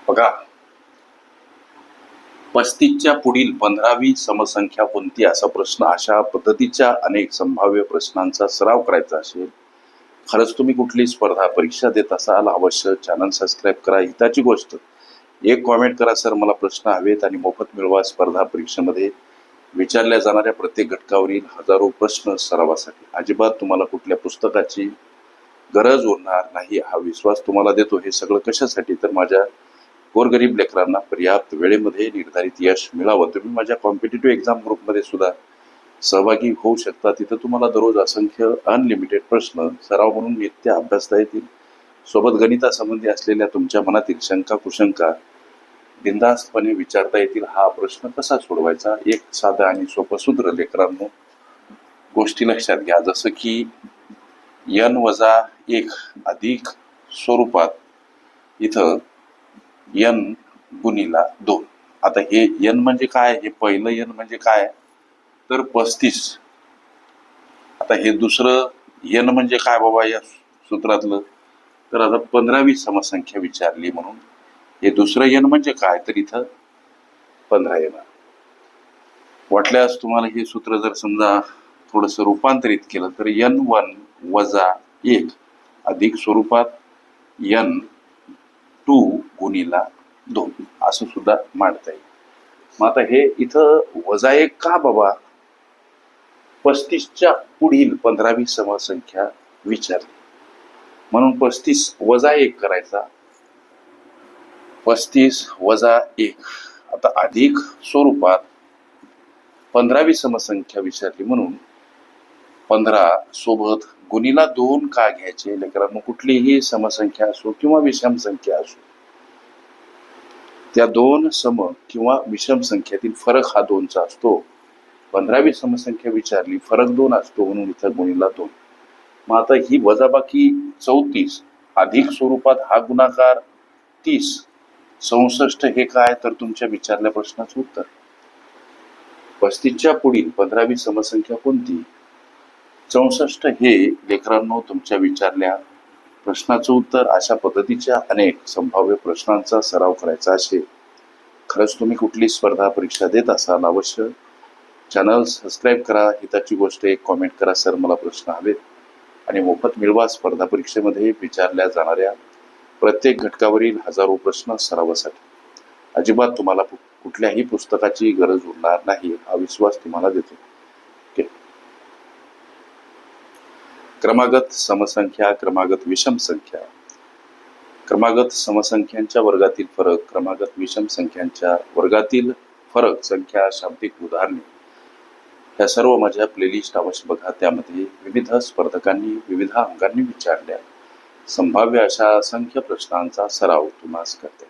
बघा, 35च्या पुढील 15वी समसंख्या कोणती असा प्रश्न, अशा पद्धतीच्या अनेक संभाव्य प्रश्नांचा सराव करायचा असेल, खरंच तुम्ही कुठली स्पर्धा परीक्षा देत असाल, अवश्य चॅनल सबस्क्राईब करा. हिताची गोष्ट, एक कॉमेंट करा, सर मला प्रश्न हवेत आणि मोफत मिळवा. स्पर्धा परीक्षेमध्ये विचारल्या जाणाऱ्या प्रत्येक घटकावरील हजारो प्रश्न सरावासाठी. अजिबात तुम्हाला कुठल्या पुस्तकाची गरज उरणार नाही, हा विश्वास तुम्हाला देतो. हे सगळं कशासाठी, तर माझ्या गोरगरीब लेकरांना पर्याप्त वेळेमध्ये निर्धारित यश मिळावं. तुम्ही माझ्या कॉम्पिटिटिव्ह एक्झाम ग्रुपमध्ये सुद्धा सहभागी होऊ शकता. तिथं तुम्हाला दररोज असंख्य अनलिमिटेड प्रश्न सराव म्हणून नित्य अभ्यासता येतील. सोबत गणितासंबंधी असलेल्या तुमच्या मनातील शंका कुशंका बिनधास्तपणे विचारता येतील. हा प्रश्न कसा सोडवायचा, एक साधं आणि सोपं सूत्र लेकरांनो. गोष्टी लक्षात घ्या, जसं की n-1 अधिक स्वरूपात इथं n गुणिला 2. आता हे n म्हणजे काय, हे पहिलं n म्हणजे काय, तर 35. आता हे दुसरं n म्हणजे काय बाबा या सूत्रातलं, तर आता 15वी समसंख्या विचारली म्हणून हे दुसरं n म्हणजे काय, तर इथं 15 येणार. वाटल्यास तुम्हाला हे सूत्र जर समजा थोडंसं रूपांतरित केलं तर n1-1 अधिक स्वरूपात n2 गुणिला 2 असं सुद्धा मांडता येईल. मग आता हे इथं -1 का बाबा, 35च्या पुढील 15वी समसंख्या विचारली म्हणून 35-1 करायचा. 35-1 आता अधिक स्वरूपात 15वी समसंख्या विचारली म्हणून 15 सोबत गुणिला 2 का घ्यायचे लेकरांनो. कुठलीही समसंख्या असो किंवा विषम संख्या असो, त्या दोन सम किंवा विषम संख्येतील फरक हा 2चा असतो. 15वी समसंख्या विचारली, फरक 2 असतो म्हणून इथं गुणिला 2. मग आता ही वजाबाकी 34 अधिक स्वरूपात हा गुणाकार 30, 64 हे काय, तर तुमच्या विचारल्या प्रश्नाचं उत्तर. 35च्या पुढील 15वी समसंख्या कोणती, 64 हे लेकरांनो तुमच्या विचारल्या प्रश्नाचं उत्तर. अशा पद्धतीच्या अनेक संभाव्य प्रश्नांचा सराव करायचा असेल, खरंच तुम्ही कुठली स्पर्धा परीक्षा देत असाल, अवश्य चॅनल सबस्क्राईब करा. हिताची गोष्ट, एक कॉमेंट करा, सर मला प्रश्न हवेत आणि मोफत मिळवा. स्पर्धा परीक्षेमध्ये विचारल्या जाणाऱ्या प्रत्येक घटकावरील हजारो प्रश्न सरावासाठी. अजिबात तुम्हाला कुठल्याही पुस्तकाची गरज उरणार नाही, हा विश्वास तुम्हाला देतो. क्रमागत समसंख्या, क्रमागत विषम संख्या, क्रमागत समसंख्यांच्या वर्गातील फरक, क्रमागत विषम संख्यांच्या वर्गातील फरक, संख्या, शाब्दिक उदाहरणे, ह्या सर्व माझ्या प्लेलिस्ट अवश्य बघा. त्यामध्ये विविध स्पर्धकांनी विविध अंगांनी विचारल्या संभाव्य अशा असंख्य प्रश्नांचा सराव तुम्हाला करते.